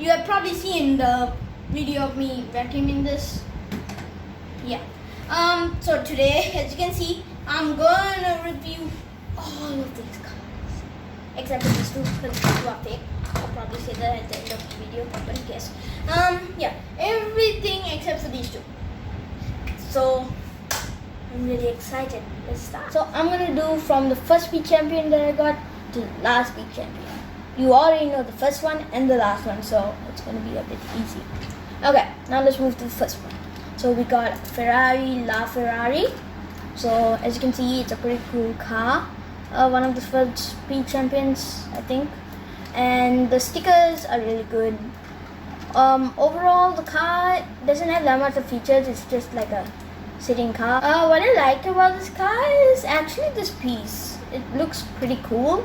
You have probably seen the video of me vacuuming this. Yeah. So today, as you can see, I'm gonna review all of these cars, except for these two, because these two are fake. I'll probably say that at the end of the video, but in case. Yeah, everything except for these two. So I'm really excited. Let's start. So I'm gonna do from the first Speed Champion that I got to the last Speed Champion. You already know the first one and the last one, so it's gonna be a bit easy. Okay, now let's move to the first one. So we got Ferrari LaFerrari. So as you can see, it's a pretty cool car. One of the first Speed Champions, I think. And the stickers are really good. Overall, the car doesn't have that much of features. It's just like a sitting car. What I like about this car is actually this piece. It looks pretty cool.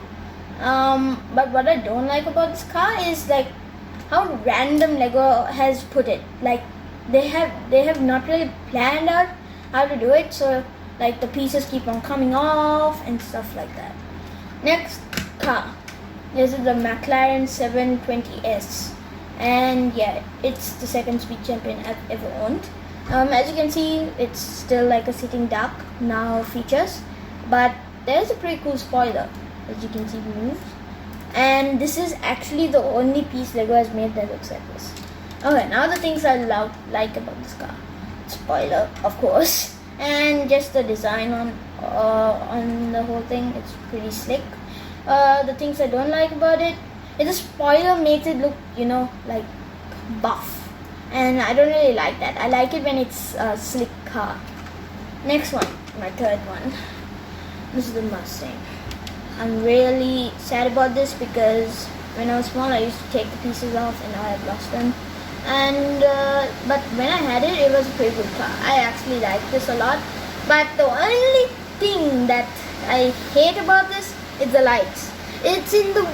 But what I don't like about this car is like how random Lego has put it. Like they have not really planned out how to do it. So like the pieces keep on coming off and stuff like that. Next car. This is the McLaren 720S. And yeah, it's the second Speed Champion I've ever owned. As you can see, it's still like a sitting duck now features, but there's a pretty cool spoiler, as you can see moves. And this is actually the only piece Lego has made that looks like this. Okay, now the things I like about this car. Spoiler, of course, and just the design on the whole thing. It's pretty slick. The things I don't like about it is the spoiler makes it look, like buff. And I don't really like that. I like it when it's a slick car. Next one, my third one. This is the Mustang. I'm really sad about this because when I was small, I used to take the pieces off and now I've lost them. And but when I had it, it was a pretty good car. I actually like this a lot. But the only thing that I hate about this is the lights. It's in the,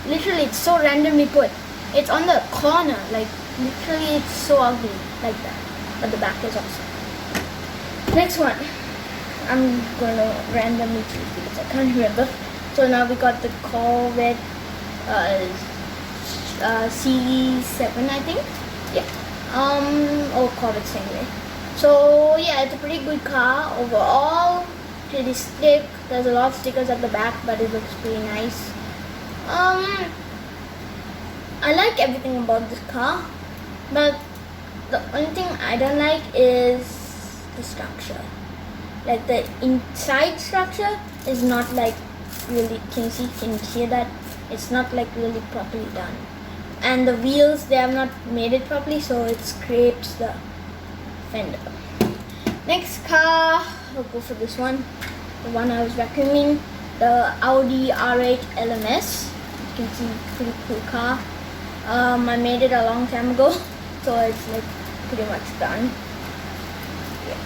literally it's so randomly put. It's on the corner, literally it's so ugly like that. But the back is awesome. Next one. I'm gonna randomly choose because I can't remember. So now we got the Corvette C7, I think. Yeah. Or Corvettes anyway. So yeah, it's a pretty good car overall. Pretty slick. There's a lot of stickers at the back, but it looks pretty nice. I like everything about this car, but the only thing I don't like is the structure. Like the inside structure is not really, can you see that? It's not really properly done. And the wheels, they have not made it properly, so it scrapes the fender. Next car, I'll go for this one. The one I was vacuuming, the Audi R8 LMS. You can see, pretty cool car. I made it a long time ago, so it's pretty much done. Yeah.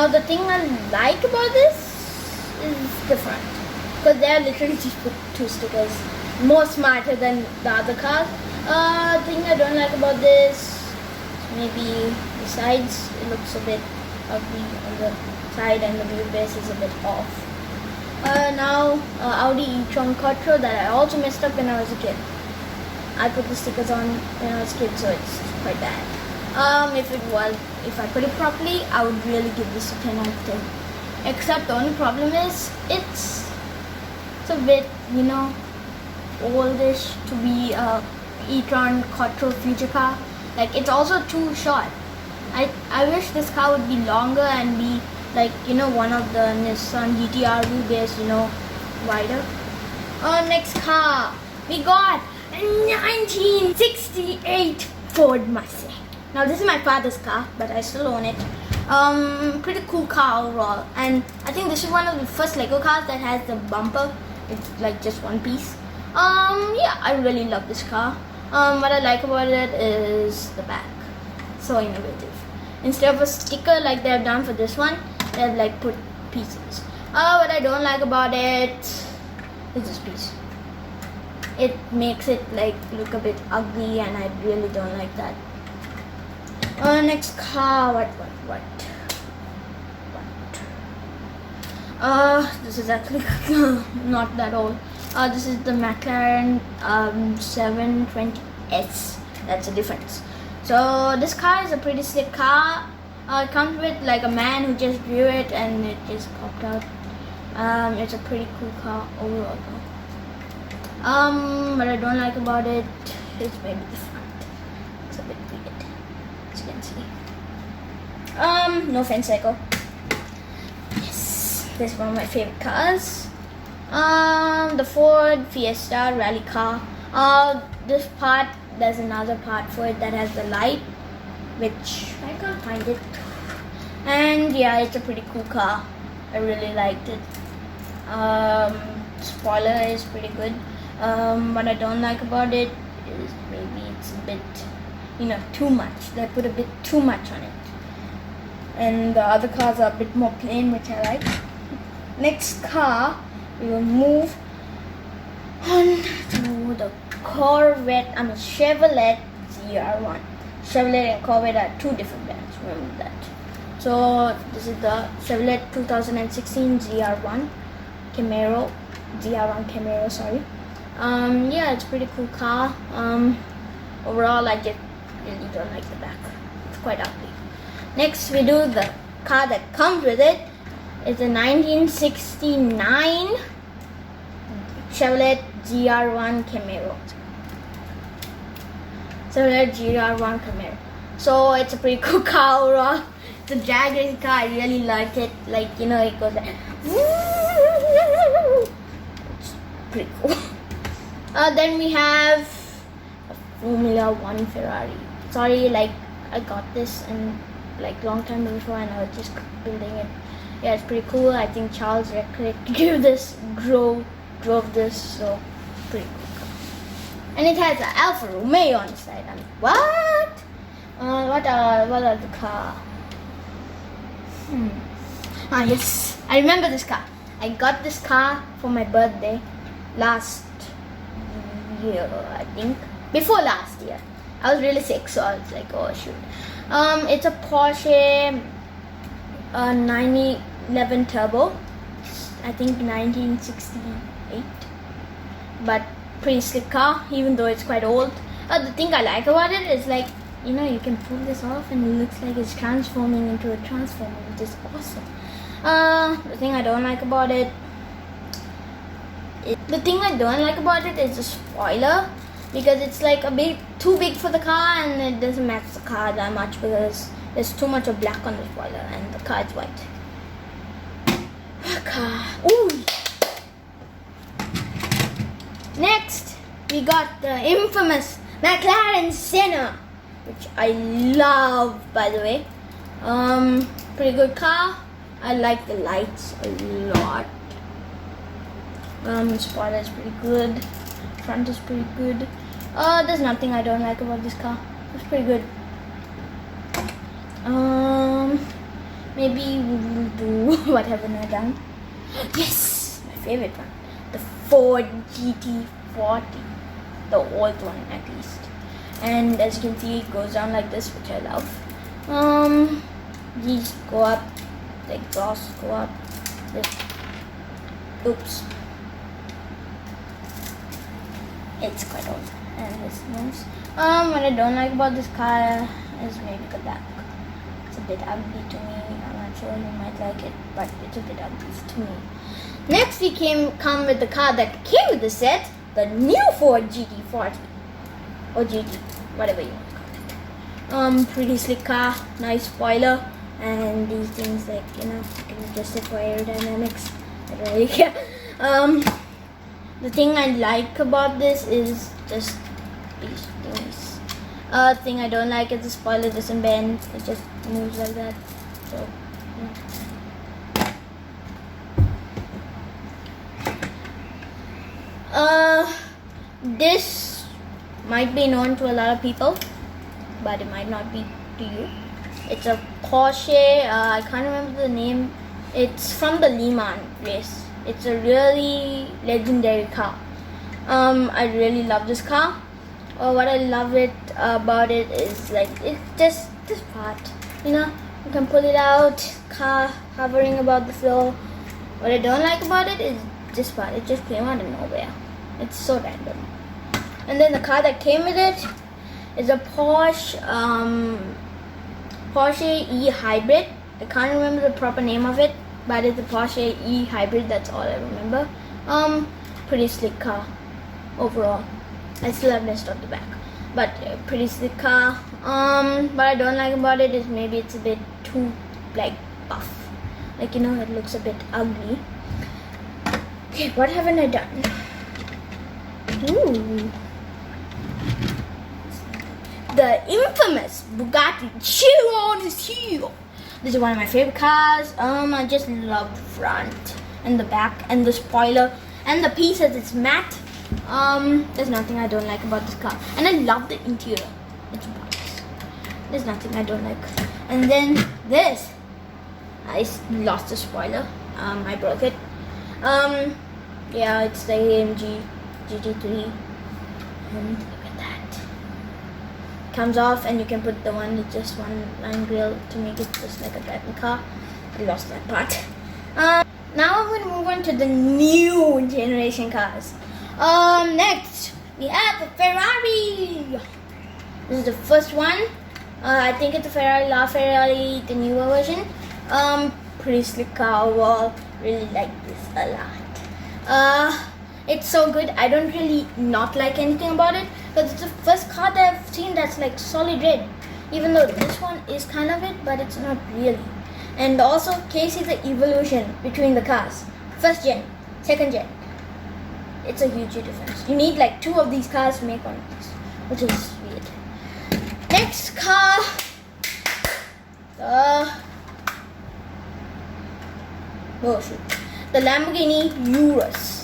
The thing I like about this is different, because they are literally just put two stickers, more smarter than the other cars. The thing I don't like about this, maybe the sides. It looks a bit ugly on the side, and the wheelbase is a bit off. Now Audi e-tron Quattro that I also messed up when I was a kid. I put the stickers on when I was a kid, so it's quite bad. If I put it properly, I would really give this a 10 out of 10. Except the only problem is it's a bit, oldish to be a e-tron Quattro future car. It's also too short. I wish this car would be longer and be one of the Nissan GT-R wheelbase, wider. Next car, we got a 1968 Ford Mustang. Now this is my father's car, but I still own it. Pretty cool car overall, and I think this is one of the first Lego cars that has the bumper. It's just one piece. Yeah, I really love this car. What I like about it is the back. So innovative. Instead of a sticker like they've done for this one, they've put pieces. What I don't like about it is this piece. It makes it look a bit ugly, and I really don't like that. Next car, what? This is actually not that old. This is the McLaren 720 S. That's the difference. So this car is a pretty slick car. It comes with like a man who just drew it and it just popped out. It's a pretty cool car overall though. What I don't like about it is maybe the front. It's a bit weird, as you can see. No offense, Psycho. Yes, this is one of my favorite cars. The Ford Fiesta rally car. This part, there's another part for it that has the light, which I can't find it. And yeah, it's a pretty cool car. I really liked it. Spoiler is pretty good. What I don't like about it is maybe it's a bit, too much. They put a bit too much on it. And the other cars are a bit more plain, which I like. Next car, we will move on to the Chevrolet ZR1. Chevrolet and Corvette are two different brands, remember that. So this is the Chevrolet 2016 ZR1 Camaro, ZR1 Camaro, sorry. Yeah, it's a pretty cool car. Overall, I just really don't like the back. It's quite ugly. Next, we do the car that comes with it. It's a 1969 Chevrolet ZR1 Camaro. Chevrolet ZR1 Camaro. So it's a pretty cool car overall. It's a drag racing car. I really like it. Like, it goes like, it's pretty cool. Then we have a Formula 1 Ferrari. Sorry, I got this and long time before and I was just building it. Yeah, it's pretty cool. I think Charles Leclerc drove this, so pretty cool. And it has an Alfa Romeo on the side. I'm like, what? What are the car? Yes, I remember this car. I got this car for my birthday last year, I think. Before last year. I was really sick, so I was like, oh shoot. It's a Porsche 911 Turbo. I think 1968. But pretty slick car, even though it's quite old. The thing I like about it is you can pull this off and it looks like it's transforming into a transformer, which is awesome. The thing I don't like about it is the spoiler, because it's a bit too big for the car and it doesn't match the car that much because there's too much of black on the spoiler and the car is white. Car. Ooh. Next, we got the infamous McLaren Senna, which I love, by the way. Pretty good car. I like the lights a lot. Spoiler is pretty good. Front is pretty good. There's nothing I don't like about this car. It's pretty good. Maybe we'll do what haven't I done? Yes, my favorite one, the Ford GT40, the old one at least. And as you can see, it goes down like this, which I love. These go up, the exhausts go up. Oops. It's quite old and this nose. What I don't like about this car is maybe the back. It's a bit ugly to me. I'm not sure you might like it, but it's a bit ugly to me. Next, we come with the car that came with the set, the new Ford GT40 or GT, whatever you want to call it. Pretty slick car, nice spoiler, and these things you can adjust it for aerodynamics. I don't really care. The thing I like about this is just these things. The thing I don't like is the spoiler doesn't bend, it just moves like that. So, this might be known to a lot of people, but it might not be to you. It's a Porsche, I can't remember the name. It's from the Le Mans race. It's a really legendary car. I really love this car. What I love about it is it's just this part. You can pull it out, car hovering above the floor. What I don't like about it is this part. It just came out of nowhere. It's so random. And then the car that came with it is a Porsche E-Hybrid. I can't remember the proper name of it, but it's a Porsche E-Hybrid. That's all I remember. Pretty slick car overall. I still have messed up the back, but pretty slick car. What I don't like about it is maybe it's a bit too like buff. Like, you know, it looks a bit ugly. Okay, what haven't I done? Ooh. The infamous Bugatti Chiron is here. This is one of my favorite cars. I just love the front and the back and the spoiler and the pieces. It's matte. There's nothing I don't like about this car. And I love the interior. It's nice. There's nothing I don't like. And then this. I lost the spoiler. I broke it. Yeah, it's the AMG GT3. And look at that. Comes off and you can put the one with just one line grille to make it just like a driving car. I lost that part. Now I'm going to move on to the new generation cars. Next we have the Ferrari. This is the first one. I think it's the Ferrari LaFerrari, the newer version. Pretty slick car overall. Really like this a lot. It's so good. I don't really not like anything about it, because it's the first car that I've seen that's like solid red. Even though this one is kind of it, but it's not really. And also, can you see the evolution between the cars? First gen, second gen. It's a huge difference. You need like 2 of these cars to make one of these, which is weird. Next car, the Lamborghini Urus.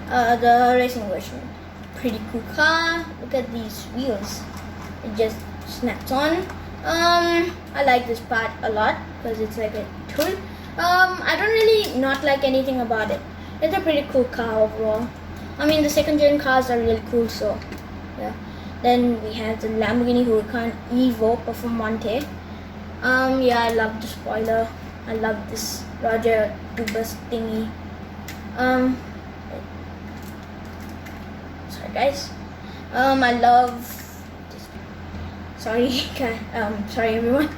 The racing version. Pretty cool car. Look at these wheels. It just snaps on. I like this part a lot because it's like a tool. I don't really not like anything about it. It's a pretty cool car overall. I mean, the second gen cars are really cool, so yeah. Then we have the Lamborghini Huracan Evo Performante. Yeah, I love the spoiler. I love this Roger Dubas thingy. Sorry guys. I love this. Sorry, sorry everyone.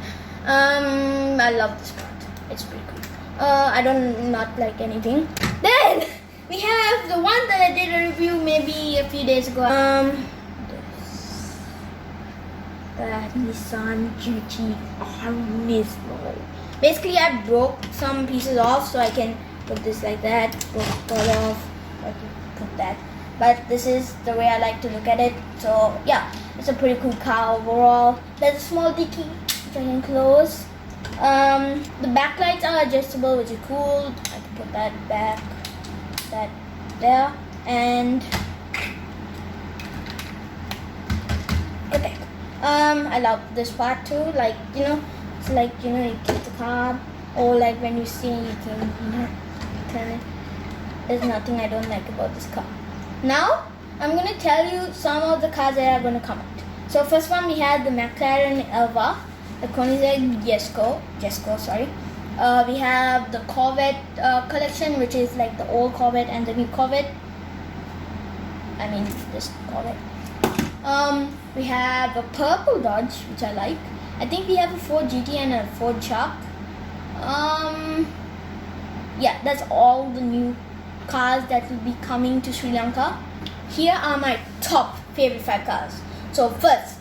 I love this part. It's pretty cool. I don't not like anything. Then we have the one that I did a review maybe a few days ago. The Nissan GT-R Nismo. Basically, I broke some pieces off, so I can put this like that. Broke it off. I can put that. But this is the way I like to look at it. So yeah, it's a pretty cool car overall. There's a small dicky which I can close. The backlights are adjustable, which is cool. I can put that back, that there, and okay. I love this part too. Like, you know, it's like, you know, you keep the car, or like when you see, you can, you know, turn it. There's nothing I don't like about this car. Now I'm gonna tell you some of the cars that are gonna come out. So first one, we have the McLaren Elva, the Koenigsegg Jesko, sorry. We have the Corvette collection, which is like the old Corvette and the new Corvette. I mean, this Corvette. We have a purple Dodge, which I like. I think we have a Ford GT and a Ford Shark. Yeah, that's all the new cars that will be coming to Sri Lanka. Here are my top favorite 5 cars. So first,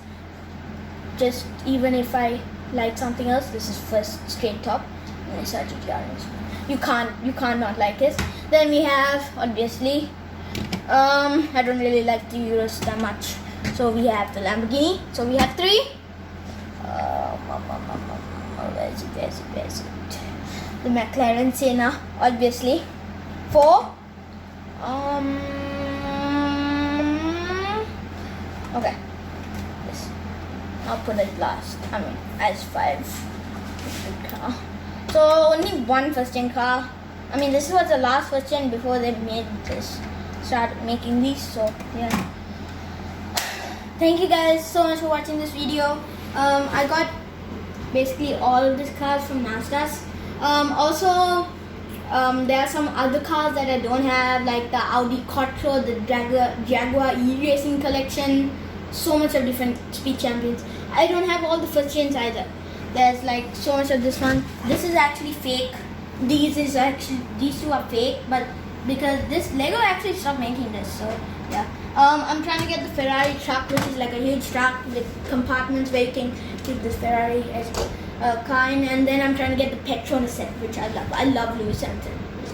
just even if I like something else, this is first straight top. Nissan GT-R. You can't not like this. Then we have, obviously, I don't really like the Urus that much. So we have the Lamborghini. So we have 3. Where is it? The McLaren Senna, obviously. 4. Okay. This. I'll put it last. I mean, as 5. Good car. So only one first gen car. I mean, this was the last first gen before they made this. Started making these. So yeah. Thank you guys so much for watching this video. I got basically all of these cars from Mazda's. Also, There are some other cars that I don't have, like the Audi Quattro, the Jaguar E-Racing collection, so much of different speed champions. I don't have all the first gens either. There's like so much of this one. This is actually fake. These two are fake, but because this Lego actually stopped making this, so yeah. I'm trying to get the Ferrari truck, which is like a huge truck with compartments where you can keep this Ferrari as car in, and then I'm trying to get the Petronas set, which I love. I love Lewis Hamilton.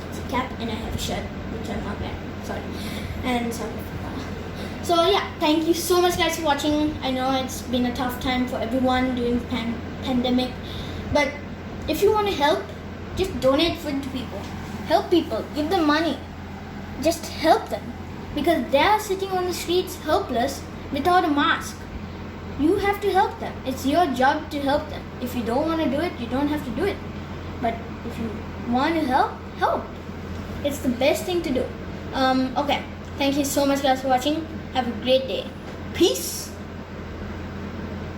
It's a cap, and I have a shirt, which I'm not wearing. Sorry. And sorry. So yeah, thank you so much guys for watching. I know it's been a tough time for everyone during the pandemic, but if you want to help, just donate food to people. Help people. Give them money. Just help them. Because they are sitting on the streets helpless without a mask. You have to help them. It's your job to help them. If you don't want to do it, you don't have to do it. But if you want to help, help. It's the best thing to do. Okay. Thank you so much guys for watching. Have a great day. Peace.